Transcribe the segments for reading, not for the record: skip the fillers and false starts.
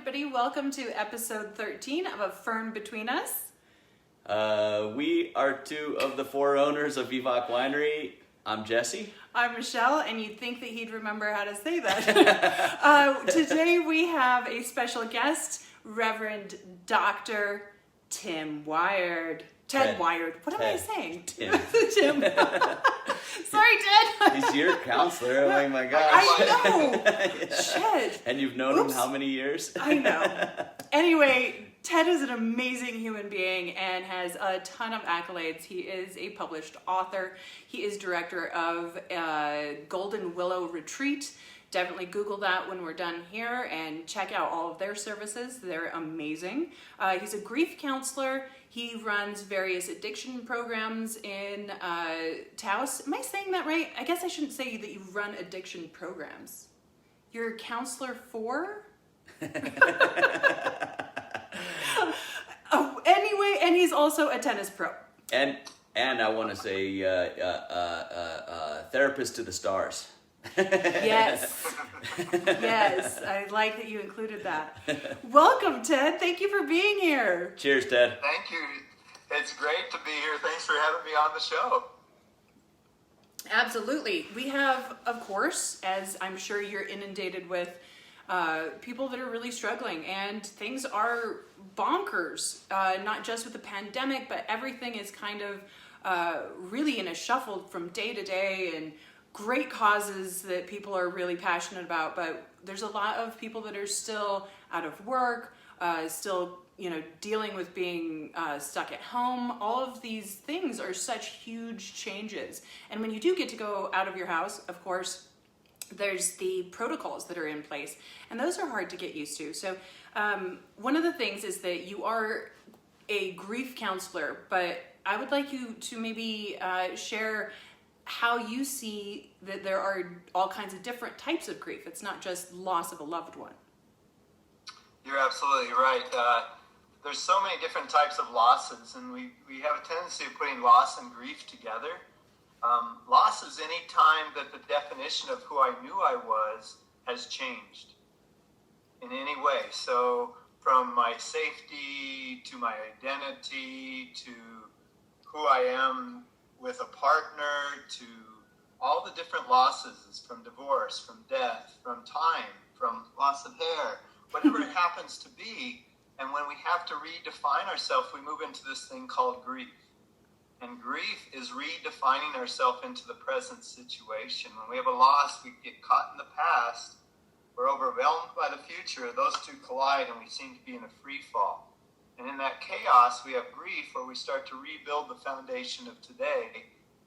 everybody. Welcome to episode 13 of A Fern Between Us. We are two of the four owners of Vivac Winery. I'm Jesse. I'm Michelle, and you'd think that he'd remember how to say that. Today we have a special guest, Reverend Dr. Ted Wiard. Ted Wiard. What am I saying? Tim. Tim. Sorry, Ted. He's your counselor. Oh my gosh. I know. Shit. And you've known him how many years? I know. Anyway, Ted is an amazing human being and has a ton of accolades. He is a published author. He is director of Golden Willow Retreat. Definitely Google that when we're done here and check out all of their services. They're amazing. He's a grief counselor. He runs various addiction programs in Taos. Am I saying that right? I guess I shouldn't say that you run addiction programs. You're a counselor for? Oh, anyway, and he's also a tennis pro. And I want to say therapist to the stars. Yes. Yes, I like that you included that. Welcome, Ted. Thank you for being here. Cheers, Ted. Thank you. It's great to be here. Thanks for having me on the show. Absolutely. We have, of course, as I'm sure you're inundated with, people that are really struggling, and things are bonkers, not just with the pandemic, but everything is kind of really in a shuffle from day to day, and great causes that people are really passionate about, but there's a lot of people that are still out of work, still, dealing with being stuck at home. All of these things are such huge changes. And when you do get to go out of your house, of course, there's the protocols that are in place, and those are hard to get used to. So one of the things is that you are a grief counselor, but I would like you to maybe share how you see that there are all kinds of different types of grief. It's not just loss of a loved one. You're absolutely right. There's so many different types of losses, and we have a tendency of putting loss and grief together. Loss is any time that the definition of who I knew I was has changed in any way. So from my safety to my identity to who I am with a partner to all the different losses, from divorce, from death, from time, from loss of hair, whatever it happens to be. And when we have to redefine ourselves, we move into this thing called grief. And grief is redefining ourselves into the present situation. When we have a loss, we get caught in the past. We're overwhelmed by the future. Those two collide, and we seem to be in a free fall. And in that chaos, we have grief, where we start to rebuild the foundation of today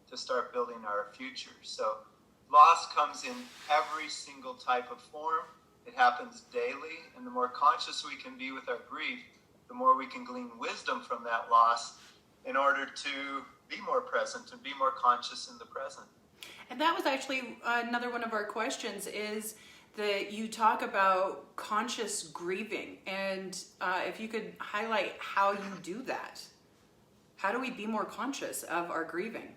to start building our future. So loss comes in every single type of form. It happens daily, and the more conscious we can be with our grief, the more we can glean wisdom from that loss in order to be more present and be more conscious in the present. And that was actually another one of our questions, is that you talk about conscious grieving, and if you could highlight how you do that. How do we be more conscious of our grieving?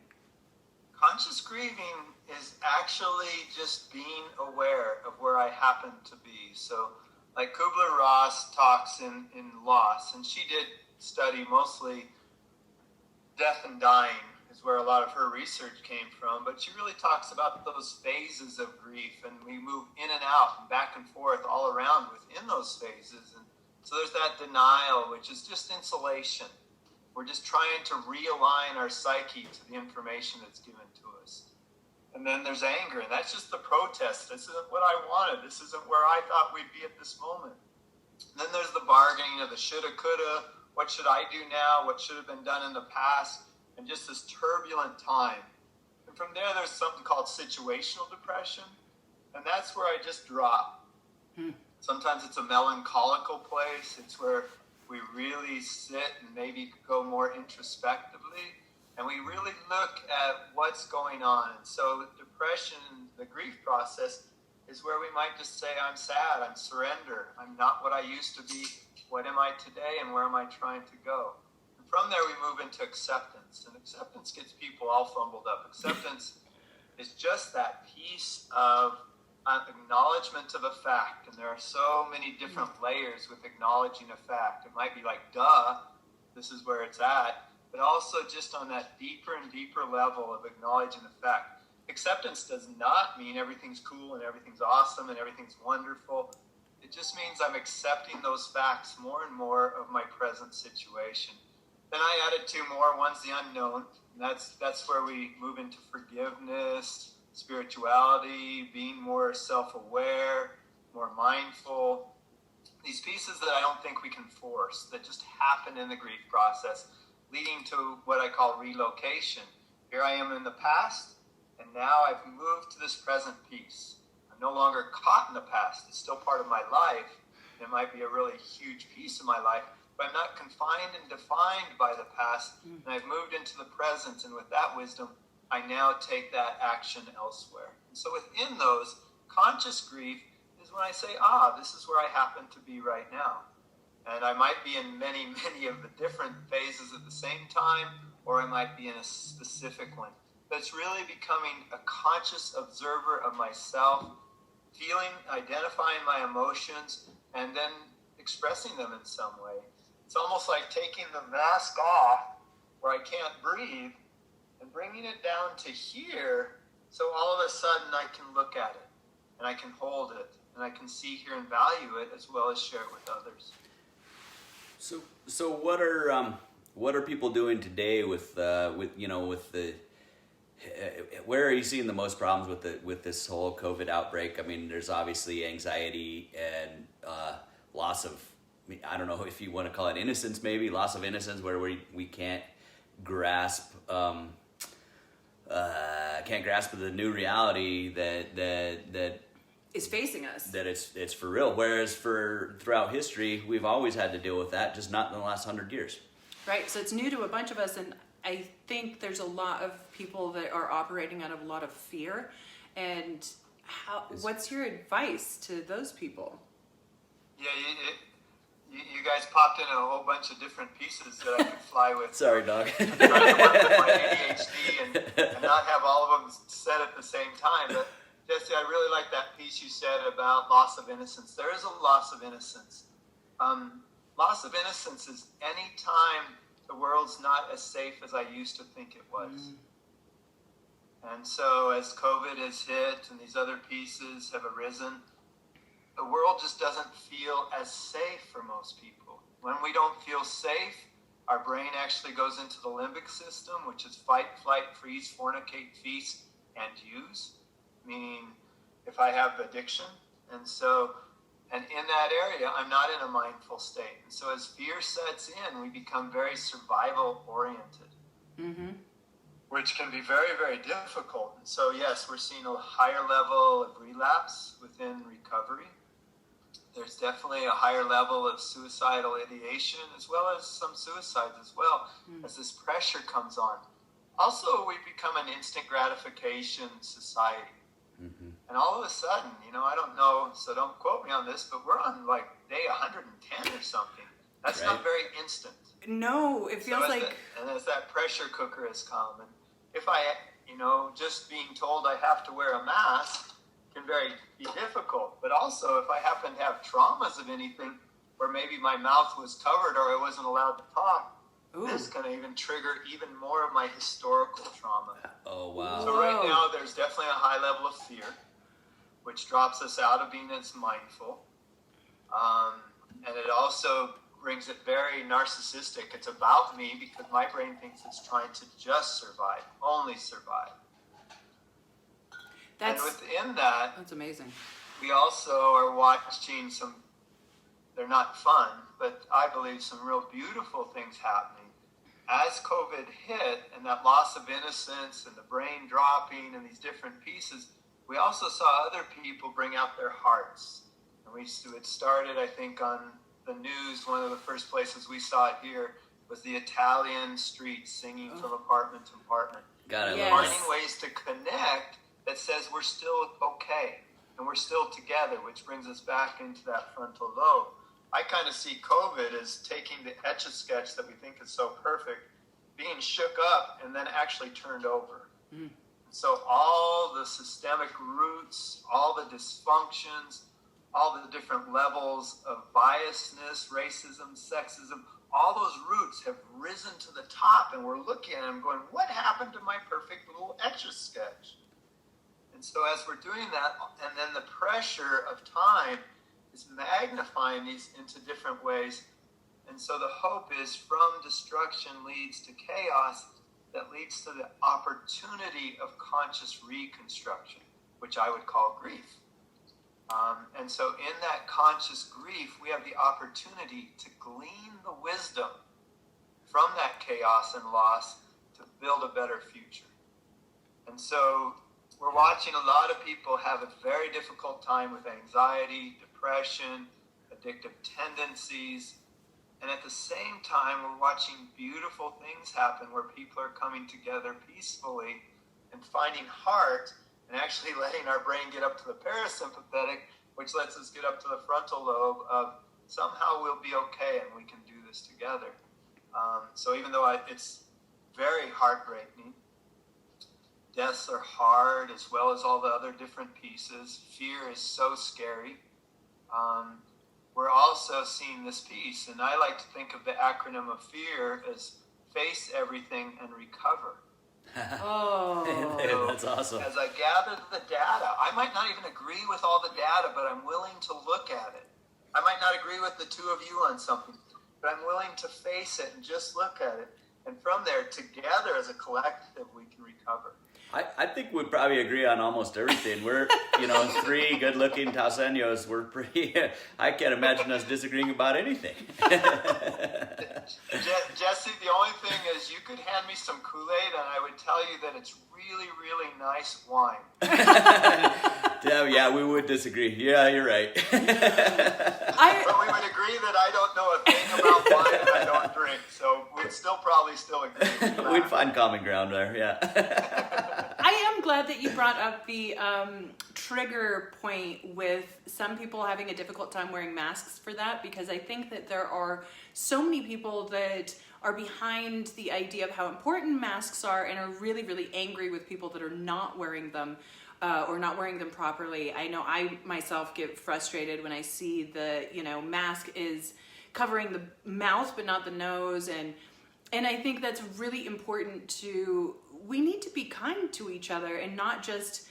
Conscious grieving is actually just being aware of where I happen to be. So like Kubler-Ross talks in Loss, and she did study mostly death and dying is where a lot of her research came from, but she really talks about those phases of grief, and we move in and out and back and forth all around within those phases. And so there's that denial, which is just insulation. We're just trying to realign our psyche to the information that's given to us. And then there's anger, and that's just the protest. This isn't what I wanted. This isn't where I thought we'd be at this moment. And then there's the bargaining of the shoulda, coulda. What should I do now? What should have been done in the past? And just this turbulent time. And from there, there's something called situational depression. And that's where I just drop. Sometimes it's a melancholical place. It's where we really sit and maybe go more introspectively. And we really look at what's going on. And so depression, the grief process, is where we might just say, I'm sad, I'm surrender, I'm not what I used to be. What am I today, and where am I trying to go? And from there, we move into acceptance. And acceptance gets people all fumbled up. Acceptance is just that piece of acknowledgement of a fact. And there are so many different layers with acknowledging a fact. It might be like, duh, this is where it's at. But also just on that deeper and deeper level of acknowledging the fact. Acceptance does not mean everything's cool and everything's awesome and everything's wonderful. It just means I'm accepting those facts more and more of my present situation. Then I added two more. One's the unknown. And that's where we move into forgiveness, spirituality, being more self-aware, more mindful. These pieces that I don't think we can force, that just happen in the grief process, leading to what I call relocation. Here I am in the past, and now I've moved to this present piece. I'm no longer caught in the past. It's still part of my life. It might be a really huge piece of my life, but I'm not confined and defined by the past, and I've moved into the present, and with that wisdom, I now take that action elsewhere. And so within those, conscious grief is when I say, this is where I happen to be right now. And I might be in many, many of the different phases at the same time, or I might be in a specific one. But it's really becoming a conscious observer of myself, feeling, identifying my emotions, and then expressing them in some way. It's almost like taking the mask off where I can't breathe and bringing it down to here, so all of a sudden I can look at it, and I can hold it, and I can see, hear, and value it, as well as share it with others. So what are people doing today with the where are you seeing the most problems with this whole COVID outbreak? I mean, there's obviously anxiety and loss of, I don't know if you want to call it innocence, maybe loss of innocence, where we can't grasp the new reality that is facing us. That it's for real. Whereas throughout history, we've always had to deal with that, just not in the last 100 years. Right. So it's new to a bunch of us, and I think there's a lot of people that are operating out of a lot of fear. And what's your advice to those people? Yeah, you guys popped in a whole bunch of different pieces that I could fly with. Sorry, dog. I'm trying to work with my ADHD and not have all of them said at the same time. But Jesse, I really like that piece you said about loss of innocence. There is a loss of innocence. Loss of innocence is any time the world's not as safe as I used to think it was. And so as COVID has hit and these other pieces have arisen, the world just doesn't feel as safe for most people. When we don't feel safe, our brain actually goes into the limbic system, which is fight, flight, freeze, fornicate, feast, and use. Meaning, if I have addiction, and in that area, I'm not in a mindful state. And so as fear sets in, we become very survival-oriented, which can be very, very difficult. And so, yes, we're seeing a higher level of relapse within recovery. There's definitely a higher level of suicidal ideation, as well as some suicides as well, as this pressure comes on. Also, we've become an instant gratification society. And all of a sudden, I don't know, so don't quote me on this, but we're on like day 110 or something. That's right. Not very instant. No, it feels and as that pressure cooker has come, and if I, just being told I have to wear a mask can be difficult. But also, if I happen to have traumas of anything, where maybe my mouth was covered or I wasn't allowed to talk, this can even trigger even more of my historical trauma. Oh, wow. So right now, there's definitely a high level of fear, which drops us out of being as mindful. And it also brings it very narcissistic. It's about me because my brain thinks it's trying to just survive, only survive. And within that, that's amazing. We also are watching they're not fun, but I believe some real beautiful things happening. As COVID hit and that loss of innocence and the brain dropping and these different pieces, we also saw other people bring out their hearts. And it started, I think, on the news. One of the first places we saw it here was the Italian streets singing from apartment to apartment. Finding ways to connect that says we're still okay and we're still together, which brings us back into that frontal lobe. I kind of see COVID as taking the Etch-a-Sketch that we think is so perfect, being shook up and then actually turned over. So all the systemic roots, all the dysfunctions, all the different levels of biasness, racism, sexism, all those roots have risen to the top, and we're looking at them going, what happened to my perfect little Etch-a-Sketch? And so as we're doing that, and then the pressure of time is magnifying these into different ways. And so the hope is from destruction leads to chaos that leads to the opportunity of conscious reconstruction, which I would call grief. And so in that conscious grief, we have the opportunity to glean the wisdom from that chaos and loss to build a better future. And so we're watching a lot of people have a very difficult time with anxiety, depression, addictive tendencies. And at the same time, we're watching beautiful things happen where people are coming together peacefully and finding heart and actually letting our brain get up to the parasympathetic, which lets us get up to the frontal lobe of somehow we'll be okay and we can do this together. So even though it's very heartbreaking, deaths are hard as well as all the other different pieces. Fear is so scary. We're also seeing this piece, and I like to think of the acronym of fear as face everything and recover. Oh, That's awesome. As I gather the data, I might not even agree with all the data, but I'm willing to look at it. I might not agree with the two of you on something, but I'm willing to face it and just look at it. And from there, together as a collective, we can recover. I think we'd probably agree on almost everything. We're, three good-looking Tauseños. We're pretty. I can't imagine us disagreeing about anything. Jesse, the only thing is you could hand me some Kool-Aid and I would tell you that it's really, really nice wine. Yeah, we would disagree. Yeah, you're right. But we would agree that I don't know a thing about wine and I don't drink, so we'd probably still agree. We'd find common ground there, yeah. I am glad that you brought up the trigger point with some people having a difficult time wearing masks for that, because I think that there are so many people that are behind the idea of how important masks are and are really, really angry with people that are not wearing them or not wearing them properly. I know I myself get frustrated when I see the, mask is covering the mouth but not the nose, and I think that's really important we need to be kind to each other and not just,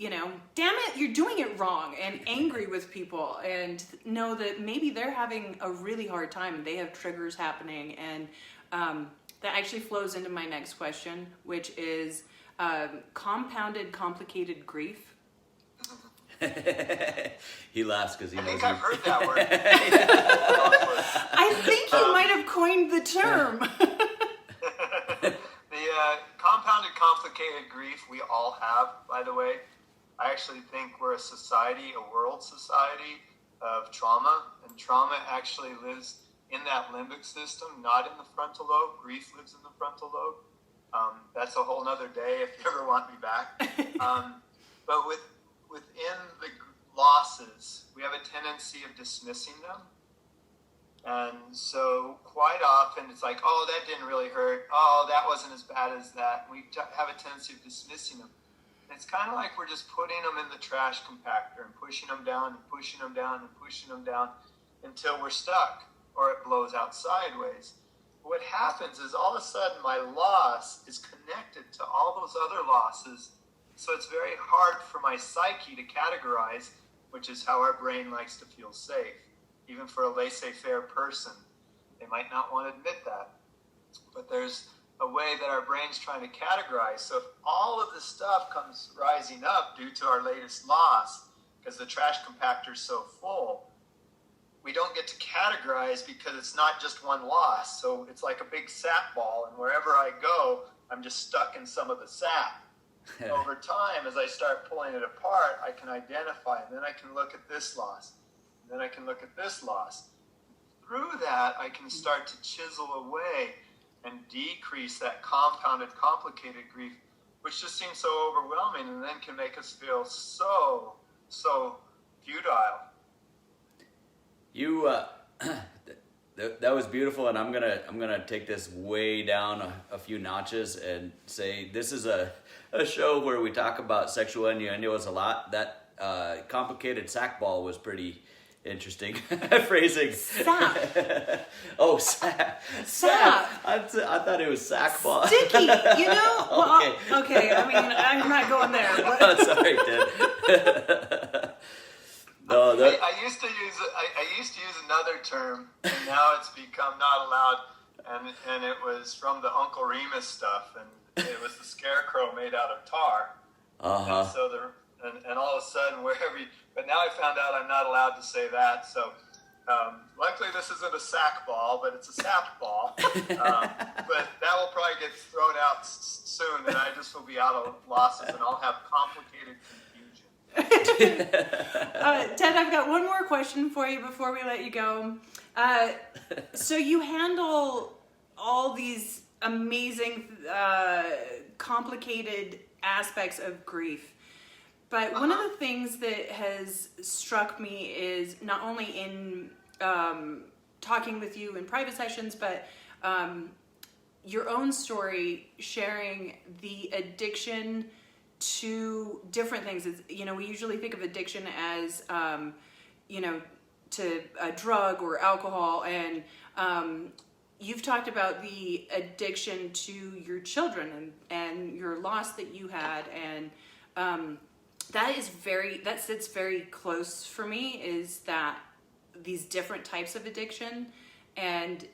damn it, you're doing it wrong, and angry with people, and know that maybe they're having a really hard time. They have triggers happening, and that actually flows into my next question, which is compounded, complicated grief. He laughs because he knows. I think I've heard that word. I think you might have coined the term. The compounded, complicated grief we all have, by the way. I actually think we're a world society of trauma, and trauma actually lives in that limbic system, not in the frontal lobe. Grief lives in the frontal lobe. That's a whole nother day if you ever want me back. But within the losses, we have a tendency of dismissing them. And so quite often it's like, oh, that didn't really hurt. Oh, that wasn't as bad as that. We have a tendency of dismissing them. And it's kind of like we're just putting them in the trash compactor and pushing them down and pushing them down and pushing them down until we're stuck or it blows out sideways. What happens is all of a sudden my loss is connected to all those other losses. So it's very hard for my psyche to categorize, which is how our brain likes to feel safe. Even for a laissez-faire person, they might not want to admit that. But there's a way that our brain's trying to categorize. So if all of this stuff comes rising up due to our latest loss, because the trash compactor's so full, we don't get to categorize because it's not just one loss. So it's like a big sap ball, and wherever I go, I'm just stuck in some of the sap. Over time, as I start pulling it apart, I can identify, and then I can look at this loss. Then I can look at this loss. Through that, I can start to chisel away and decrease that compounded, complicated grief, which just seems so overwhelming and then can make us feel so futile. You, that was beautiful, and I'm gonna take this way down a few notches and say this is a show where we talk about sexual innuendos a lot. That complicated sack ball was pretty interesting phrasing. Sap. Oh, sap. I thought it was sack ball. Sticky, you know? Well, Okay. okay, I mean, I'm not going there. But... Oh, sorry, Ted. No, I used to use another term, and now it's become not allowed. And it was from the Uncle Remus stuff, and it was the scarecrow made out of tar. And so and all of a sudden, but now I found out I'm not allowed to say that. So luckily, this isn't a sack ball, but it's a sap ball. But that will probably get thrown out soon, and I just will be out of losses, and I'll have complicated confusion. Ted, I've got one more question for you before we let you go. So you handle all these amazing, complicated aspects of grief. But one of the things that has struck me is not only in talking with you in private sessions, but your own story, sharing the addiction to different things. You know, we usually think of addiction as, you know, to a drug or alcohol, and you've talked about the addiction to your children and your loss that you had, and that sits very close for me, is that these different types of addiction. And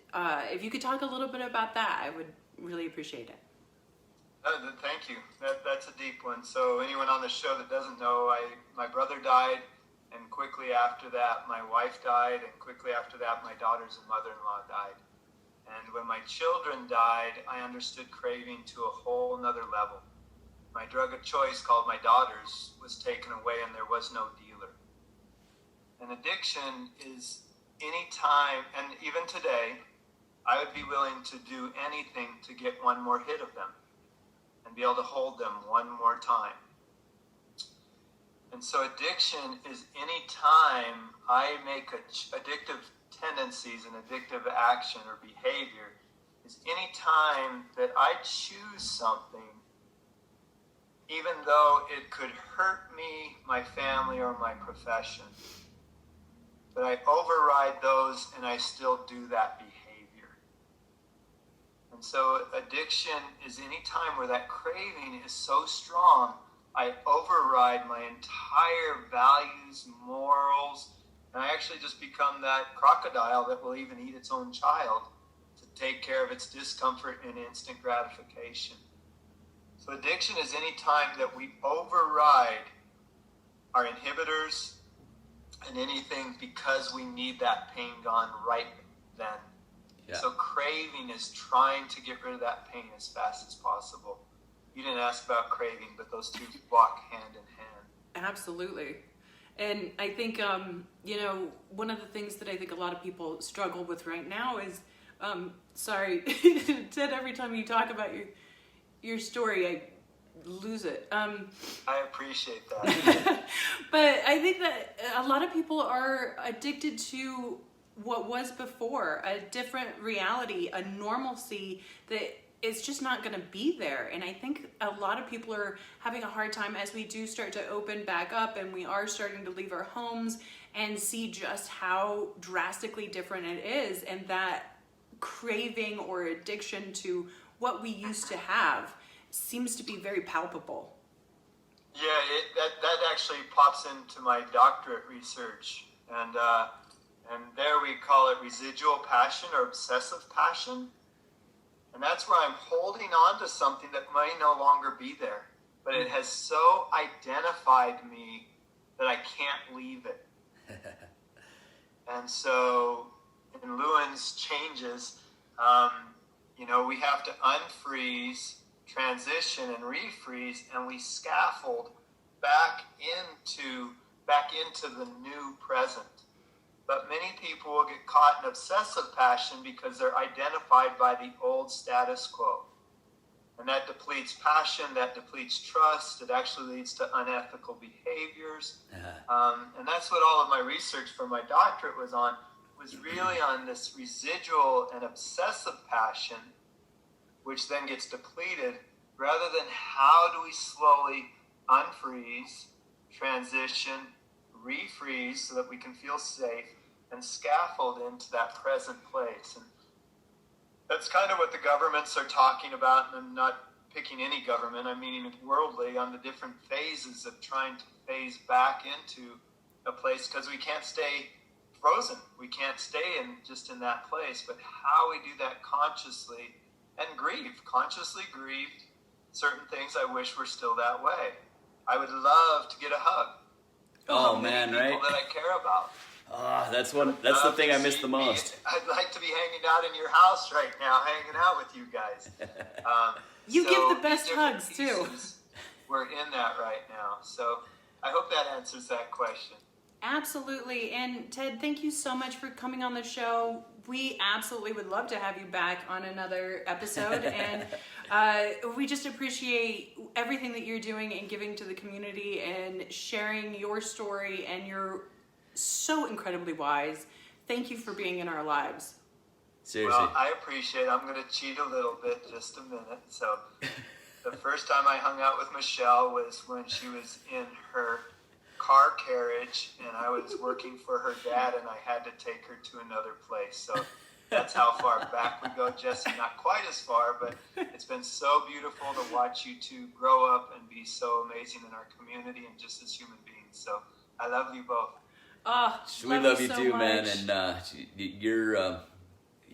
if you could talk a little bit about that, I would really appreciate it. Thank you. That's a deep one. So anyone on the show that doesn't know, my brother died, and quickly after that, my wife died, and quickly after that, my daughters and mother-in-law died. And when my children died, I understood craving to a whole nother level. My drug of choice, called my daughters, was taken away, and there was no dealer. And addiction is any time, and even today, I would be willing to do anything to get one more hit of them and be able to hold them one more time. And so addiction is any time I make addictive tendencies and addictive action or behavior, is any time that I choose something, even though it could hurt me, my family, or my profession, but I override those and I still do that behavior. And so addiction is any time where that craving is so strong, I override my entire values, morals, and I actually just become that crocodile that will even eat its own child to take care of its discomfort and instant gratification. So addiction is any time that we override our inhibitors and anything because we need that pain gone right then. Yeah. So craving is trying to get rid of that pain as fast as possible. You didn't ask about craving, but those two walk hand in hand. Absolutely. And I think, you know, one of the things that I think a lot of people struggle with right now is, sorry, Ted, every time you talk about your story, I lose it. I appreciate that. But I think that a lot of people are addicted to what was before, a different reality, a normalcy that is just not going to be there. And I think a lot of people are having a hard time as we do start to open back up and we are starting to leave our homes and see just how drastically different it is, and that craving or addiction to what we used to have seems to be very palpable. Yeah, that actually pops into my doctorate research, and there we call it residual passion or obsessive passion, and that's where I'm holding on to something that may no longer be there, but it has so identified me that I can't leave it. And so in Lewin's changes, you know, we have to unfreeze, transition, and refreeze, and we scaffold back into the new present. But many people will get caught in obsessive passion because they're identified by the old status quo. And that depletes passion, that depletes trust, it actually leads to unethical behaviors. And that's what all of my research for my doctorate was on, was really on this residual and obsessive passion, which then gets depleted, rather than how do we slowly unfreeze, transition, refreeze so that we can feel safe and scaffold into that present place. And that's kind of what the governments are talking about, and I'm not picking any government, I mean worldly, on the different phases of trying to phase back into a place, because we can't stay frozen. We can't stay just in that place, but how we do that consciously and consciously grieve certain things I wish were still that way. I would love to get a hug. Oh from man, many right? people that I care about. That's the thing I miss the most. I'd like to be hanging out in your house right now, hanging out with you guys. You so give the best these different hugs too. pieces, we're in that right now. So I hope that answers that question. Absolutely. And Ted, thank you so much for coming on the show. We absolutely would love to have you back on another episode. And we just appreciate everything that you're doing and giving to the community and sharing your story. And you're so incredibly wise. Thank you for being in our lives. Seriously. Well, I appreciate it. I'm going to cheat a little bit, just a minute. So the first time I hung out with Michelle was when she was in her car carriage, and I was working for her dad, and I had to take her to another place. So that's how far back we go, Jesse. Not quite as far, but it's been so beautiful to watch you two grow up and be so amazing in our community and just as human beings. So I love you both. Oh, We love you so too, much. man, and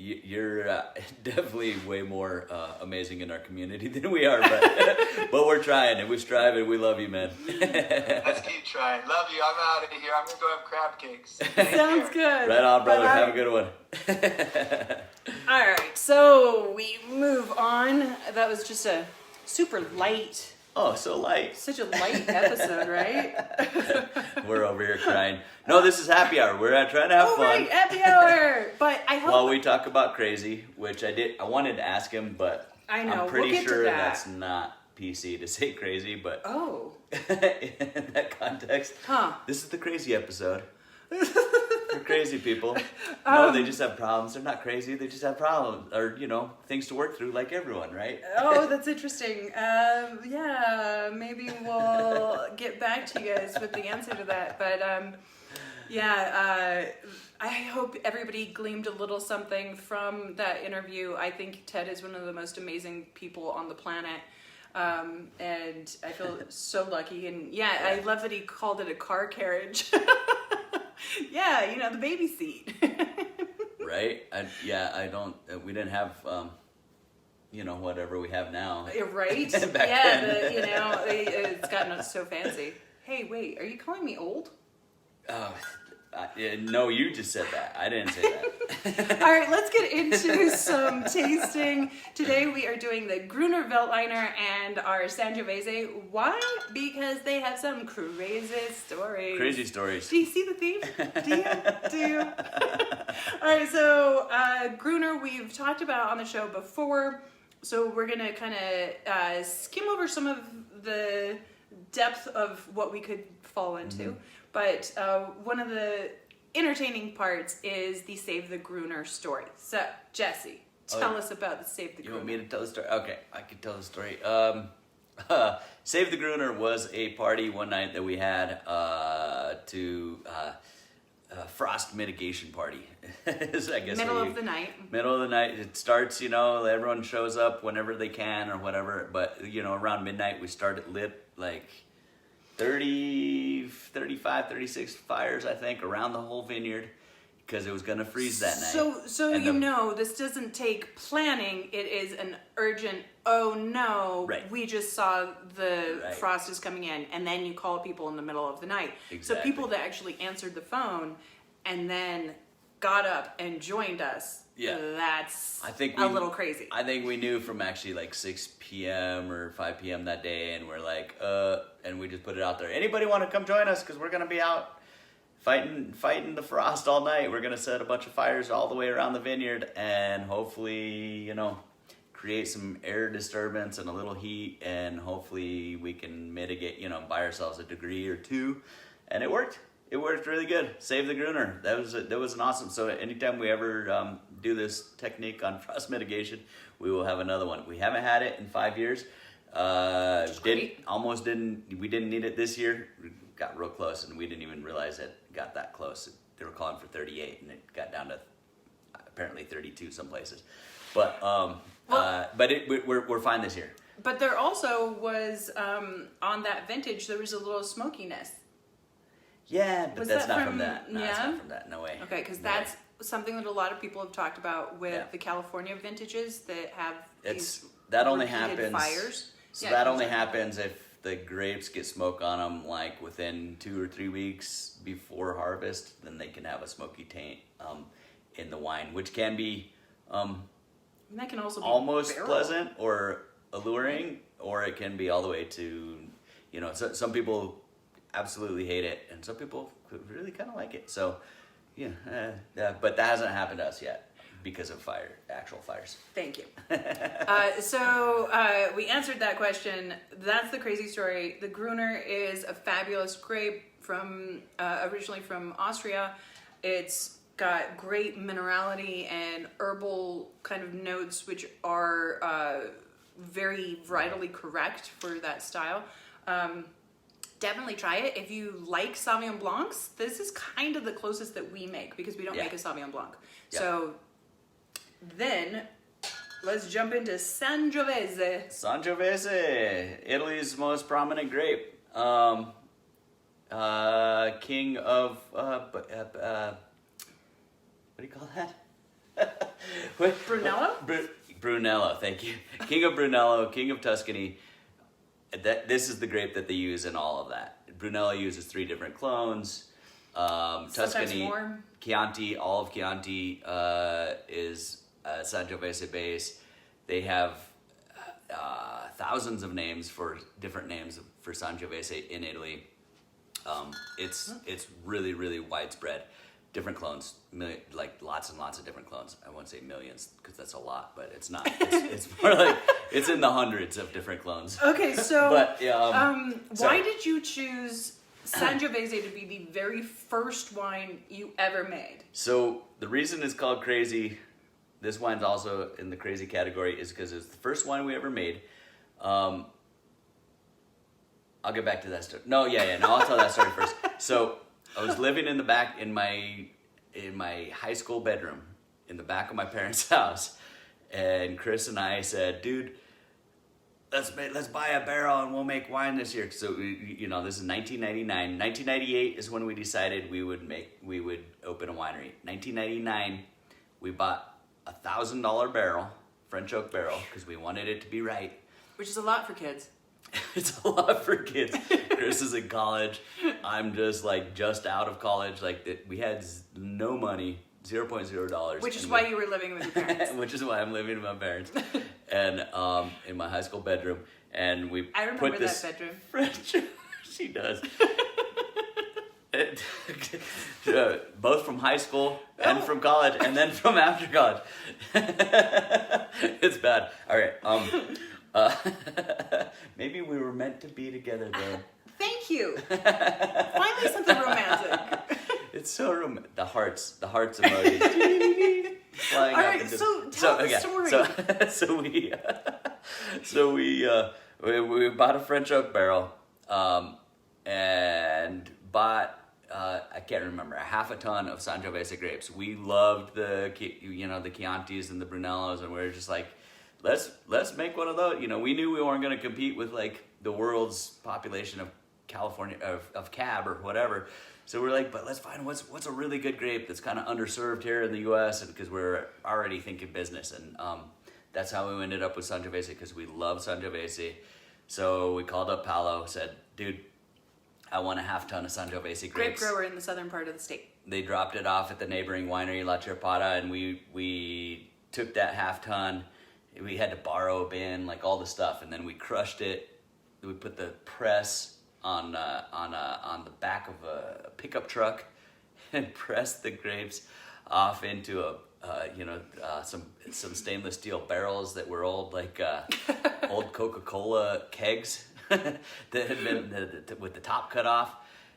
you're definitely way more amazing in our community than we are, but we're trying and we're striving. We love you, man. Let's keep trying. Love you. I'm out of here. I'm going to go have crab cakes. Sounds good. Right on, brother. Bye-bye. Have a good one. All right, so we move on. That was just a super light, Oh, so light. such a light episode, right? We're over here crying. No, this is happy hour. We're trying to have Oh, fun. right, happy hour. But I hope While we talk about crazy, which I wanted to ask him, but I know, I'm pretty we'll get to sure that. that's not PC to say crazy, but Oh, in that context, huh? this is the crazy episode. For crazy people. No, they just have problems. They're not crazy. They just have problems, or things to work through, like everyone, right? Oh, that's interesting. Yeah, maybe we'll get back to you guys with the answer to that. But I hope everybody gleaned a little something from that interview. I think Ted is one of the most amazing people on the planet. And I feel so lucky. And yeah, I love that he called it a car carriage. Yeah, the baby seat. Right? We didn't have, whatever we have now. Right? Back then. then. It's gotten so fancy. Hey, wait, are you calling me old? No, you just said that. I didn't say that. All right, let's get into some tasting. Today we are doing the Gruner Veltliner and our Sangiovese. Why? Because they have some crazy stories. Crazy stories. Do you see the theme? Do you? All right, so Gruner we've talked about on the show before, so we're going to kind of skim over some of the depth of what we could fall into. Mm-hmm. But one of the entertaining parts is the Save the Gruner story. So, Jesse, tell us about the Save the Gruner. You want me to tell the story? Okay, I can tell the story. Save the Gruner was a party one night that we had to frost mitigation party. I guess Middle of the night. Middle of the night. It starts, everyone shows up whenever they can or whatever. But, around midnight we started lit like 30, 35, 36 fires, I think, around the whole vineyard because it was going to freeze that night. So this doesn't take planning. It is an urgent, oh no, right. We just saw the frost is coming in, and then you call people in the middle of the night. Exactly. So people that actually answered the and then got up and joined us. Yeah. That's a little crazy. I think we knew from actually like 6 p.m. or 5 p.m. that day, and we're like, and we just put it out there. Anybody want to come join us? Because we're going to be out fighting the frost all night. We're going to set a bunch of fires all the way around the vineyard and hopefully, create some air disturbance and a little heat, and hopefully we can mitigate, buy ourselves a degree or two. And it worked. it worked really good. Save the Gruner. That was an awesome. So anytime we ever do this technique on frost mitigation, we will have another one. We haven't had it in 5 years. We didn't need it this year. We got real close, and we didn't even realize it got that close. They were calling for 38, and it got down to apparently 32 some places. But we're fine this year. But there also was on that vintage there was a little smokiness. Yeah, but Was that's that not from from- that. No, yeah? it's not from that. No way. Okay, because No that's way. something that a lot of people have talked about with Yeah. the California vintages that have these That only repeated happens. fires. So Yeah, that it only comes out. happens if the grapes get smoke on them, like within 2 or 3 weeks before harvest. Then they can have a smoky taint in the wine, which can be And that can also be almost barrel. pleasant or alluring, or it can be all the way to, some people absolutely hate it, and some people really kind of like it. So, but that hasn't happened to us yet because of actual fires. Thank you. So we answered that question. That's the crazy story. The Gruner is a fabulous grape from originally from Austria. It's got great minerality and herbal kind of notes, which are very varietally correct for that style. Definitely try it. If you like Sauvignon Blancs, this is kind of the closest that we make because we don't Yeah. make a Sauvignon Blanc. Yeah. So then let's jump into Sangiovese. Sangiovese, Italy's most prominent grape. King of what do you call that? Brunello? Brunello, thank you. King of Brunello, King of Tuscany. This is the grape that they use in all of that. Brunello uses 3 different clones. Tuscany, more. Chianti, all of Chianti is Sangiovese base. They have thousands of names for different names for Sangiovese in Italy. It's really, really widespread. Different clones, like lots and lots of different clones. I won't say millions because that's a lot, but it's not. It's more like it's in the hundreds of different clones. Okay, so But why did you choose Sangiovese to be the very first wine you ever made? So the reason it's called crazy, this wine's also in the crazy category, is because it's the first wine we ever made. I'll get back to that story. No, I'll tell that story first. So I was living in the back in my high school bedroom in the back of my parents' house, and Chris and I said, "Dude, let's buy a barrel and we'll make wine this year." So this is 1999. 1998 is when we decided we would open a winery. 1999, we bought a $1,000 barrel, French oak barrel, because we wanted it to be right. Which is a lot for kids. It's a lot for kids. Chris is in college. I'm just out of college. We had no money, $0.0. Which is why you were living with your parents. Which is why I'm living with my parents, and in my high school bedroom, and we I remember put this that bedroom. French. She does. Both from high school and from college, and then from after college. It's bad. All right. Maybe we were meant to be together, though. Thank you. Finally, something romantic. It's so romantic. The hearts emojis. Flying All up right, into so tell the story. So we bought a French oak barrel, and bought I can't remember, a half a ton of Sangiovese grapes. We loved the Chiantis and the Brunellos, and we were just like, let's make one of those. We knew we weren't going to compete with the world's population of California of cab or whatever. So we're like, but let's find what's a really good grape that's kind of underserved here in the U.S. and because we're already thinking business, and that's how we ended up with Sangiovese, because we love Sangiovese. So we called up Paolo, said, dude, I want a half ton of Sangiovese grapes. Grape grower in the southern part of the state. They dropped it off at the neighboring winery, La Cherpada, and we took that half ton. We had to borrow a bin, all the stuff, and then we crushed it. We put the press on the back of a pickup truck and pressed the grapes off into some stainless steel barrels that were old old Coca-Cola kegs that had been with the top cut off,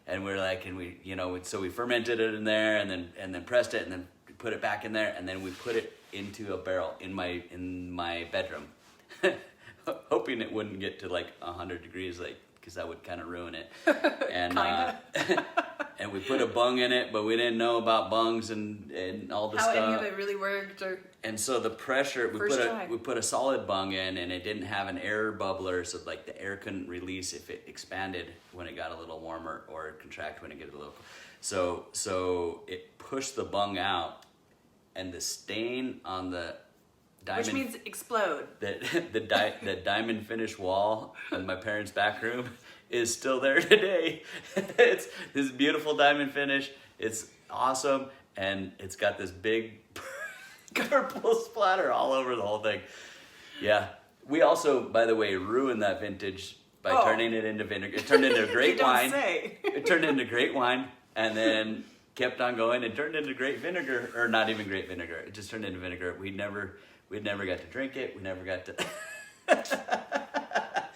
and we're like, and we, so we fermented it in there, and then pressed it, and then put it back in there, and then we put it into a barrel in my bedroom, hoping it wouldn't get to like 100 degrees, like, because that would kind of ruin it. And and we put a bung in it, but we didn't know about bungs and all this How stuff. any of it really worked, or and so the pressure, try. we put a solid bung in, and it didn't have an air bubbler, so like the air couldn't release if it expanded when it got a little warmer, or contract when it get a little. So it pushed the bung out, and the stain on the diamond, which means explode. The diamond finish wall in my parents' back room is still there today. It's this beautiful diamond finish. It's awesome, and it's got this big purple splatter all over the whole thing. Yeah. We also, by the way, ruined that vintage by turning it into vinegar. It turned into great You don't wine. say. It turned into great wine, and then kept on going and turned into great vinegar, or not even great vinegar. It just turned into vinegar. We'd never got to drink it. We never got to.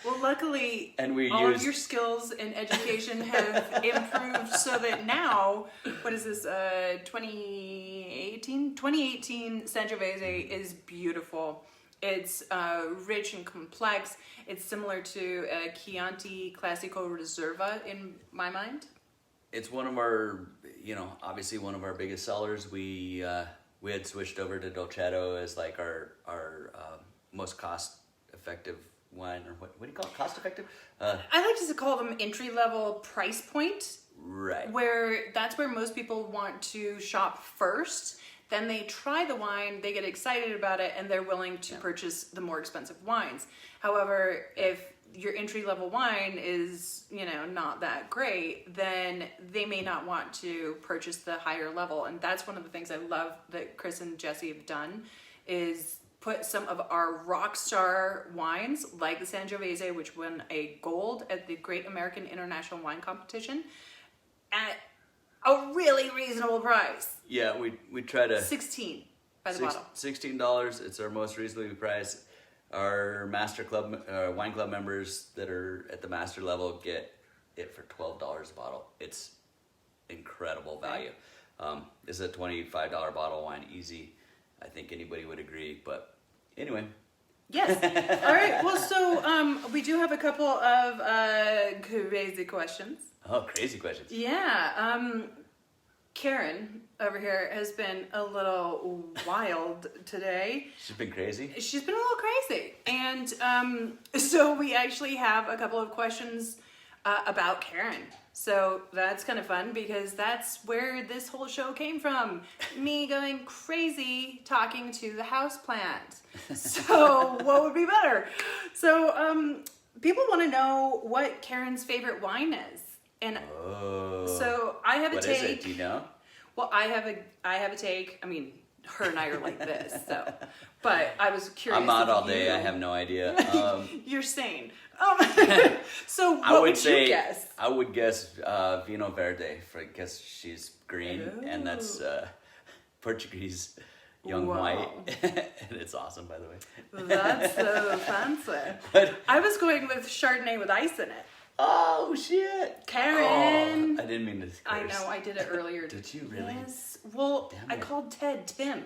Well, luckily, And we all used- of your skills and education have improved so that now, what is this, 2018? 2018 Sangiovese is beautiful. It's rich and complex. It's similar to a Chianti Classico Reserva in my mind. It's one of our, obviously one of our biggest sellers. We had switched over to Dolcetto as like our most cost effective wine, or what do you call it? Cost effective? I like to call them entry level price point, Right. where that's where most people want to shop first. Then they try the wine, they get excited about it, and they're willing to purchase the more expensive wines. However, if your entry level wine is, not that great, then they may not want to purchase the higher level. And that's one of the things I love that Chris and Jesse have done, is put some of our rock star wines, like the Sangiovese, which won a gold at the Great American International Wine Competition, at a really reasonable price. Yeah, we try to $16 by the bottle. $16. It's our most reasonably priced. Our Master Club, Wine Club members that are at the Master level get it for $12 a bottle. It's incredible value. This is a $25 bottle of wine, easy. I think anybody would agree, but anyway. Yes. All right. Well, so we do have a couple of crazy questions. Oh, crazy questions. Yeah. Karen over here has been a little wild today. She's been crazy? She's been a little crazy. And so we actually have a couple of questions about Karen. So that's kind of fun, because that's where this whole show came from. Me going crazy talking to the houseplant. So what would be better? So people want to know what Karen's favorite wine is. And so I have a take. What is it? Do you know? Well, I have a take. I mean, her and I are like this, so. But I was curious. I'm out if all day. you- I have no idea. You're sane. So what I would would say you guess? I would guess Vino Verde, because she's green, and that's Portuguese young Wow. white, and it's awesome, by the way. That's so fancy. But- I was going with Chardonnay with ice in it. Oh shit, Karen. Oh, I didn't mean to curse. I know, I did it earlier. Did you really? Yes. Well, Damn I it. called Ted Tim.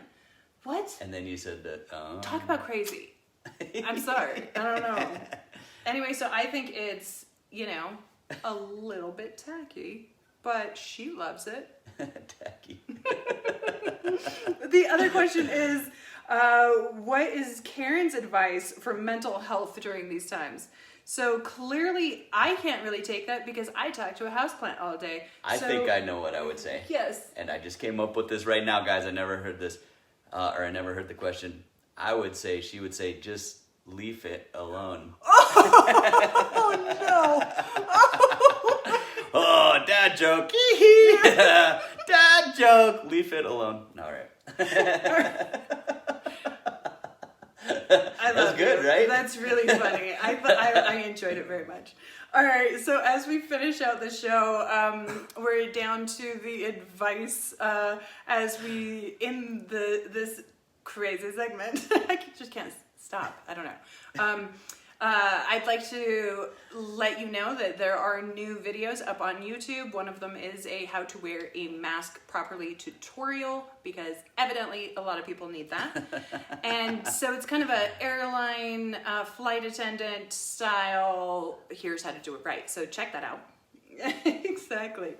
What? And then you said that. Talk about crazy. I'm sorry. I don't know. Anyway, so I think it's, a little bit tacky, but she loves it. Tacky. The other question is, what is Karen's advice for mental health during these times? So clearly, I can't really take that because I talk to a houseplant all day. I So- think I know what I would say. Yes. And I just came up with this right now, guys. I never heard this, or I never heard the question. She would say, just leave it alone. Oh no! Oh, dad joke. Dad joke. Leave it alone. All right. I love That's good, you. right? That's really funny. I enjoyed it very much. All right, so as we finish out the show, we're down to the advice as we in this crazy segment. I just can't stop. I don't know. I'd like to let you know that there are new videos up on YouTube. One of them is a how to wear a mask properly tutorial, because evidently a lot of people need that. And so it's kind of an airline flight attendant style, here's how to do it right. So check that out. Exactly.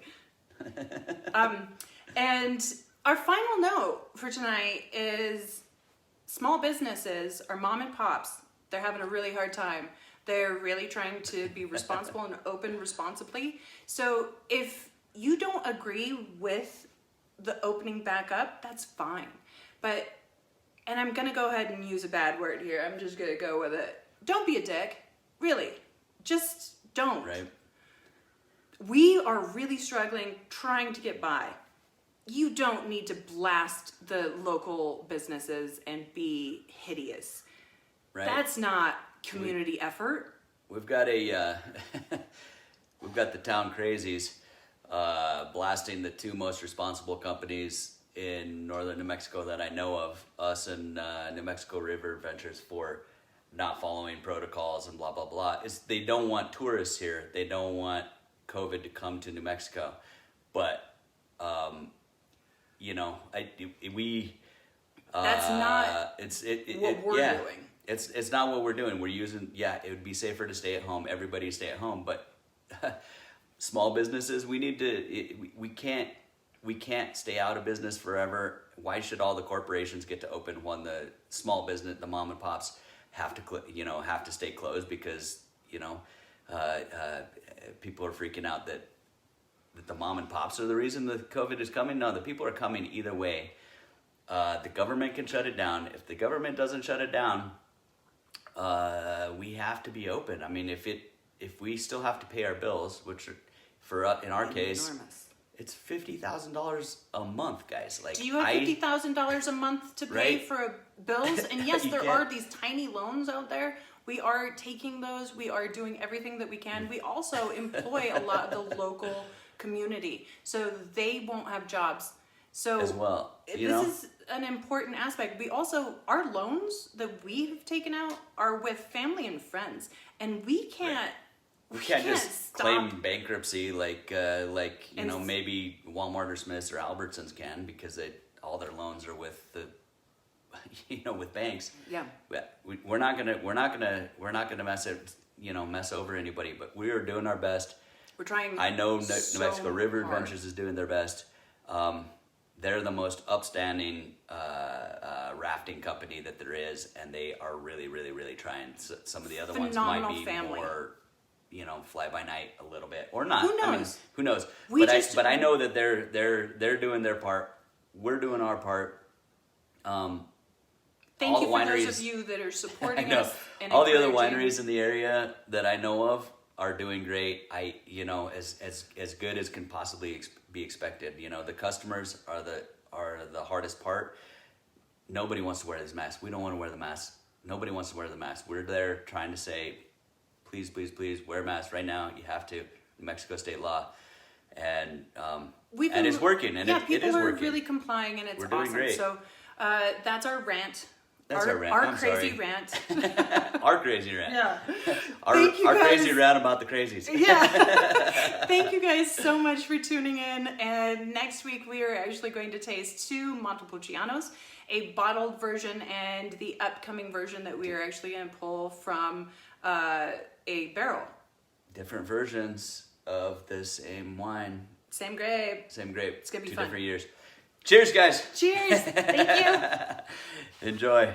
And our final note for tonight is small businesses or mom and pops. They're having a really hard time. They're really trying to be responsible and open responsibly. So if you don't agree with the opening back up, that's fine. But, and I'm gonna go ahead and use a bad word here. I'm just gonna go with it. Don't be a dick. Really. Just don't. Right. We are really struggling trying to get by. You don't need to blast the local businesses and be hideous. Right. That's not community effort. We've got a we've got the town crazies blasting the two most responsible companies in northern New Mexico that I know of, us and New Mexico River Ventures, for not following protocols and blah blah blah. They don't want tourists here. They don't want COVID to come to New Mexico, but you know, that's not what we're doing. It's not what we're doing. We're using, it would be safer to stay at home. Everybody stay at home, but small businesses, we can't stay out of business forever. Why should all the corporations get to open when the small business, the mom and pops, have to stay closed because people are freaking out that the mom and pops are the reason the COVID is coming? No, the people are coming either way. The government can shut it down. If the government doesn't shut it down, we have to be open. I mean, if we still have to pay our bills, which are, in our case, enormous. It's $50,000 a month, guys. Like, do you have $50,000 a month to pay for bills? And yes, there are these tiny loans out there. We are taking those. We are doing everything that we can. We also employ a lot of the local community, so they won't have jobs. So as well, this is an important aspect. We also, our loans that we've taken out are with family and friends, and we can't. Right. We can't just claim bankruptcy like maybe Walmart or Smith's or Albertsons can, because all their loans are with with banks. Yeah. We're not gonna mess over anybody, but we are doing our best. We're trying. I know New Mexico River Ventures is doing their best. They're the most upstanding rafting company that there is, and they are really, really, really trying. Some of the other ones might be more, fly by night a little bit, or not. Who knows? I mean, who knows? But I know that they're doing their part. We're doing our part. Thank you for those of you that are supporting us. And all the other wineries in the area that I know of are doing great. As good as can possibly be expected. The customers are the hardest part. Nobody wants to wear these masks. We don't want to wear the masks. Nobody wants to wear the mask. We're there trying to say, please, please, please wear a mask right now. You have to. New Mexico state law, and it's working. And people are working. Really complying, and it's We're doing awesome. great. So that's our rant. That's our rant. Our crazy rant. Our crazy rant. Yeah. Our crazy rant about the crazies. Yeah. Thank you guys so much for tuning in. And next week we are actually going to taste two Montepulcianos, a bottled version and the upcoming version that we are actually going to pull from a barrel. Different versions of the same wine. Same grape. It's going to be fun. 2 different years. Cheers, guys. Cheers. Thank you. Enjoy.